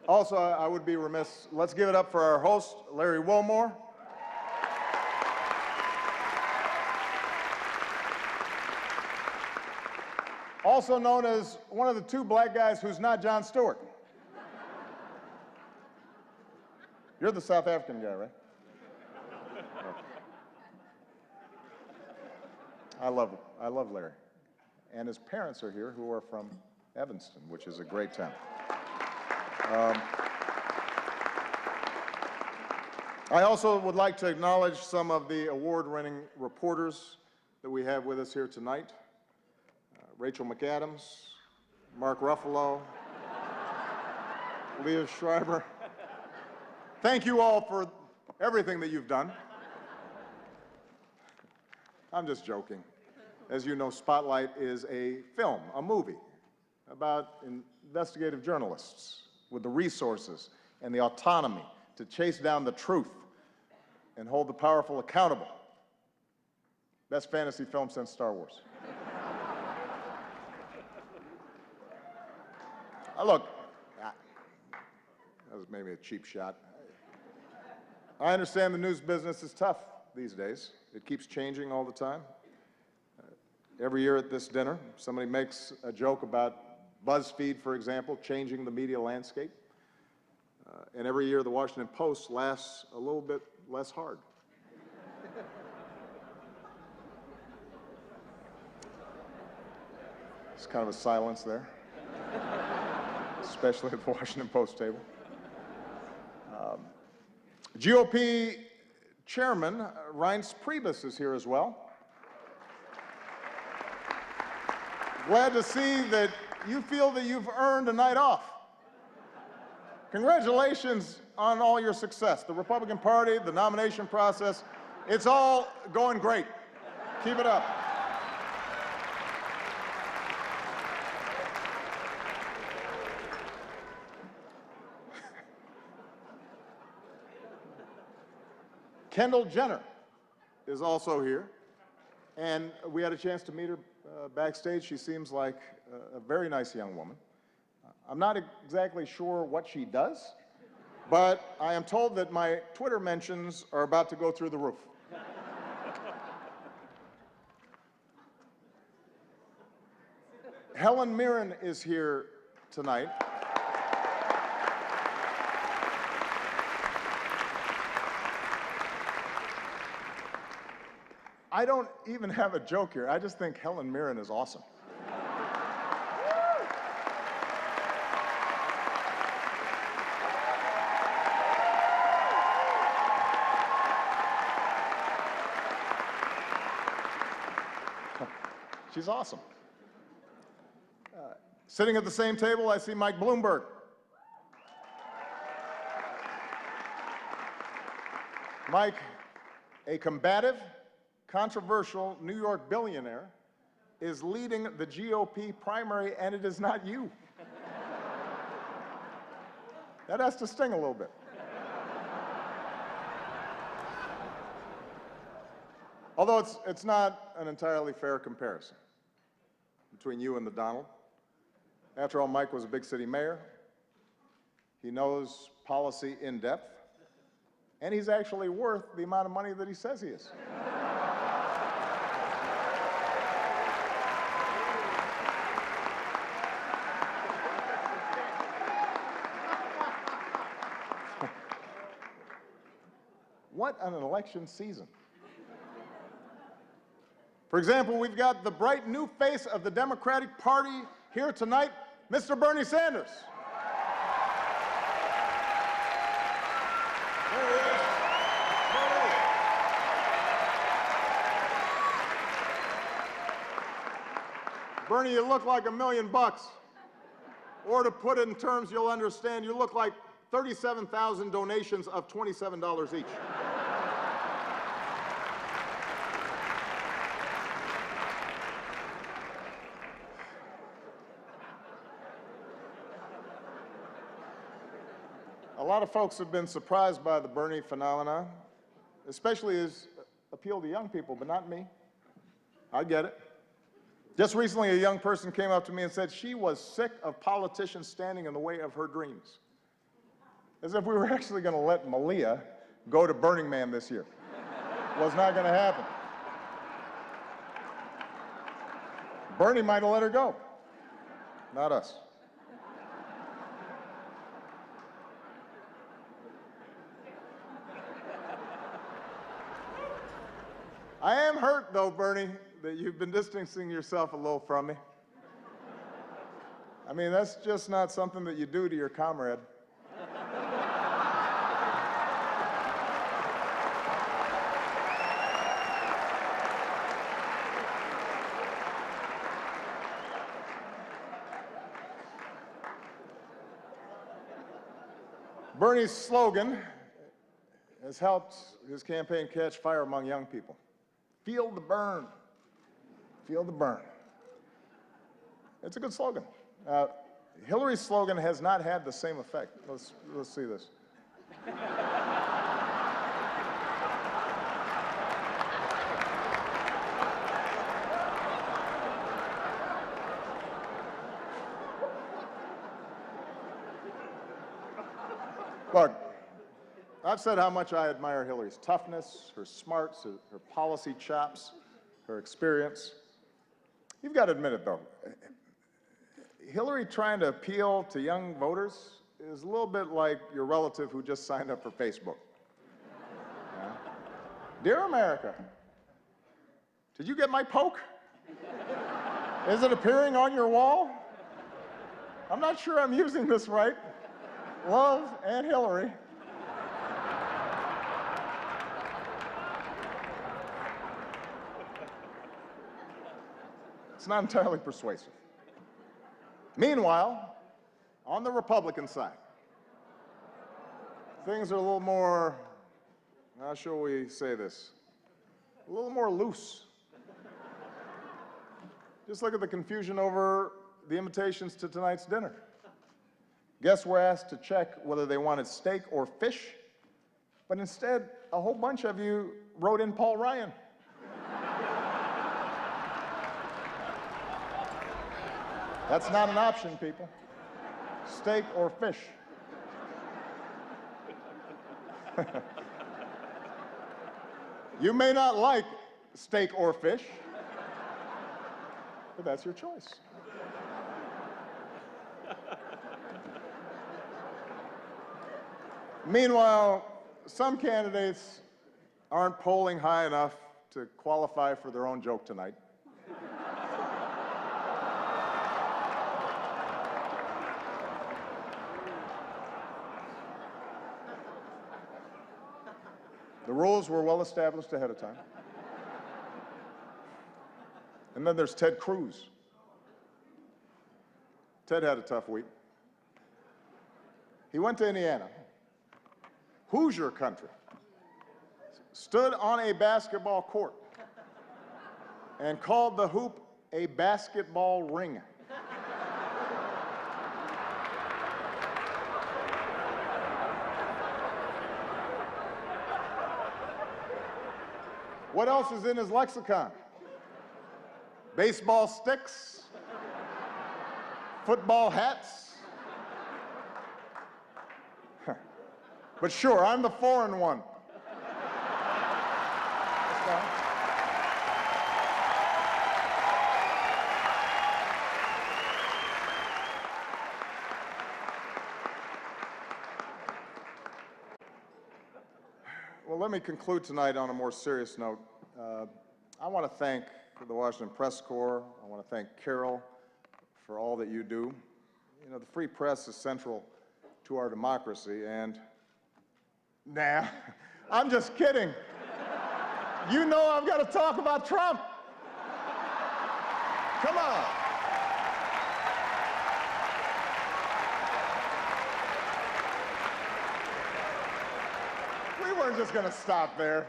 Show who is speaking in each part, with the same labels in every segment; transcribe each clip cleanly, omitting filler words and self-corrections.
Speaker 1: Also, I would be remiss, let's give it up for our host, Larry Wilmore. Also known as one of the two black guys who's not Jon Stewart. You're the South African guy, right? I love Larry. And his parents are here, who are from Evanston, which is a great town. I also would like to acknowledge some of the award-winning reporters that we have with us here tonight. Rachel McAdams, Mark Ruffalo, Leah Schreiber. Thank you all for everything that you've done. I'm just joking. As you know, Spotlight is a film, a movie, about investigative journalists with the resources and the autonomy to chase down the truth and hold the powerful accountable. Best fantasy film since Star Wars. Look, that was maybe a cheap shot. I understand the news business is tough these days. It keeps changing all the time. Every year at this dinner, somebody makes a joke about BuzzFeed, for example, changing the media landscape. And every year the Washington Post laughs a little bit less hard. It's kind of a silence there, especially at the Washington Post table. GOP Chairman Reince Priebus is here as well. Glad to see that you feel that you've earned a night off. Congratulations on all your success. The Republican Party, the nomination process, it's all going great. Keep it up. Kendall Jenner is also here, and we had a chance to meet her backstage. She seems like a very nice young woman. I'm not exactly sure what she does, but I am told that my Twitter mentions are about to go through the roof. Helen Mirren is here tonight. I don't even have a joke here. I just think Helen Mirren is awesome. She's awesome. Sitting at the same table, I see Mike Bloomberg. Mike, a combative, controversial New York billionaire, is leading the GOP primary, and it is not you. That has to sting a little bit. Although it's not an entirely fair comparison between you and the Donald. After all, Mike was a big city mayor. He knows policy in depth, and he's actually worth the amount of money that he says he is. What an election season. For example, we've got the bright new face of the Democratic Party here tonight, Mr. Bernie Sanders. There he is. Bernie, you look like $1 million. Or to put it in terms you'll understand, you look like 37,000 donations of $27 each. A lot of folks have been surprised by the Bernie phenomenon, especially his appeal to young people, but not me. I get it. Just recently, a young person came up to me and said she was sick of politicians standing in the way of her dreams. As if we were actually going to let Malia go to Burning Man this year. Was not going to happen. Bernie might have let her go, not us. I am hurt, though, Bernie, that you've been distancing yourself a little from me. I mean, that's just not something that you do to your comrade. Bernie's slogan has helped his campaign catch fire among young people. Feel the burn. Feel the burn. It's a good slogan. Hillary's slogan has not had the same effect. Let's see this. Look, I've said how much I admire Hillary's toughness, her smarts, her policy chops, her experience. You've got to admit it, though. Hillary trying to appeal to young voters is a little bit like your relative who just signed up for Facebook. Yeah. Dear America, did you get my poke? Is it appearing on your wall? I'm not sure I'm using this right. Love, Aunt Hillary. It's not entirely persuasive. Meanwhile, on the Republican side, things are a little more, how shall we say this, a little more loose. Just look at the confusion over the invitations to tonight's dinner. Guests were asked to check whether they wanted steak or fish, but instead, a whole bunch of you wrote in Paul Ryan. That's not an option, people. Steak or fish. You may not like steak or fish, but that's your choice. Meanwhile, some candidates aren't polling high enough to qualify for their own joke tonight. The rules were well established ahead of time. And then there's Ted Cruz. Ted had a tough week. He went to Indiana, Hoosier country, stood on a basketball court, and called the hoop a basketball ring. What else is in his lexicon? Baseball sticks, football hats. But sure, I'm the foreign one. Well, let me conclude tonight on a more serious note. I want to thank the Washington Press Corps. I want to thank Carol for all that you do. You know, the free press is central to our democracy, and nah, I'm just kidding. You know I've got to talk about Trump. Come on. We weren't just going to stop there.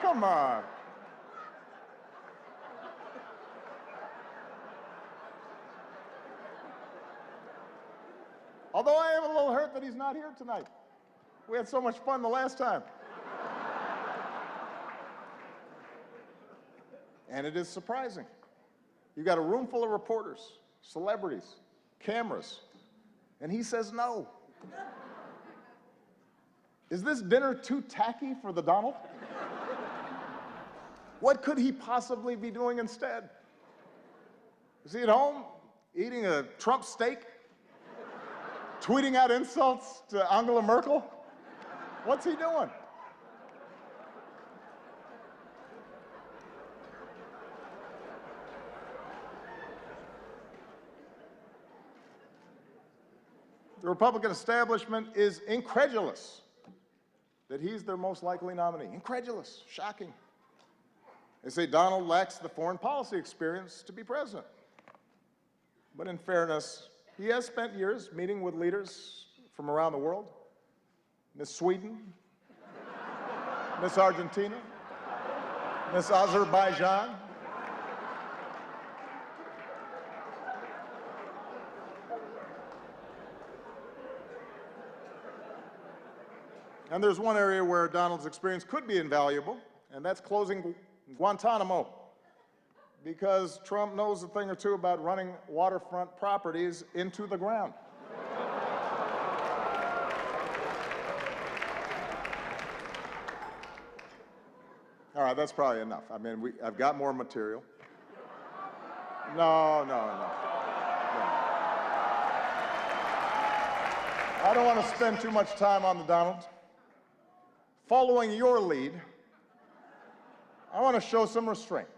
Speaker 1: Come on. Although I am a little hurt that he's not here tonight. We had so much fun the last time. And it is surprising. You've got a room full of reporters, celebrities, cameras, and he says no. Is this dinner too tacky for the Donald? What could he possibly be doing instead? Is he at home eating a Trump steak? Tweeting out insults to Angela Merkel? What's he doing? The Republican establishment is incredulous that he's their most likely nominee. Incredulous, shocking. They say Donald lacks the foreign policy experience to be president. But in fairness, he has spent years meeting with leaders from around the world. Miss Sweden, Miss Argentina, Miss Azerbaijan. And there's one area where Donald's experience could be invaluable, and that's closing Guantanamo. Because Trump knows a thing or two about running waterfront properties into the ground. All right, that's probably enough. I mean, I've got more material. No. I don't want to spend too much time on the Donald. Following your lead, I want to show some restraint.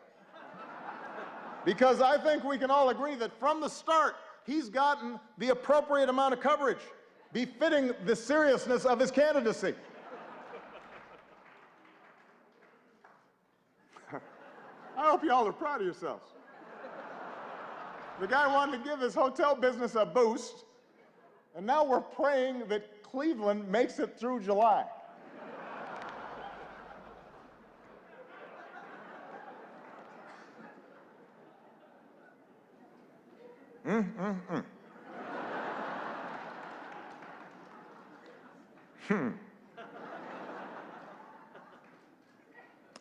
Speaker 1: Because I think we can all agree that from the start, he's gotten the appropriate amount of coverage, befitting the seriousness of his candidacy. I hope you all are proud of yourselves. The guy wanted to give his hotel business a boost, and now we're praying that Cleveland makes it through July.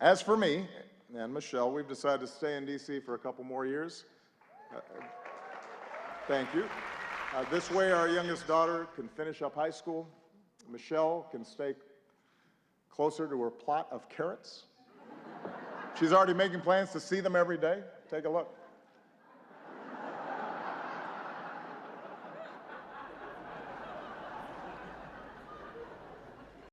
Speaker 1: As for me and Michelle, we've decided to stay in D.C. for a couple more years. Thank you. This way, our youngest daughter can finish up high school. Michelle can stay closer to her plot of carrots. She's already making plans to see them every day. Take a look.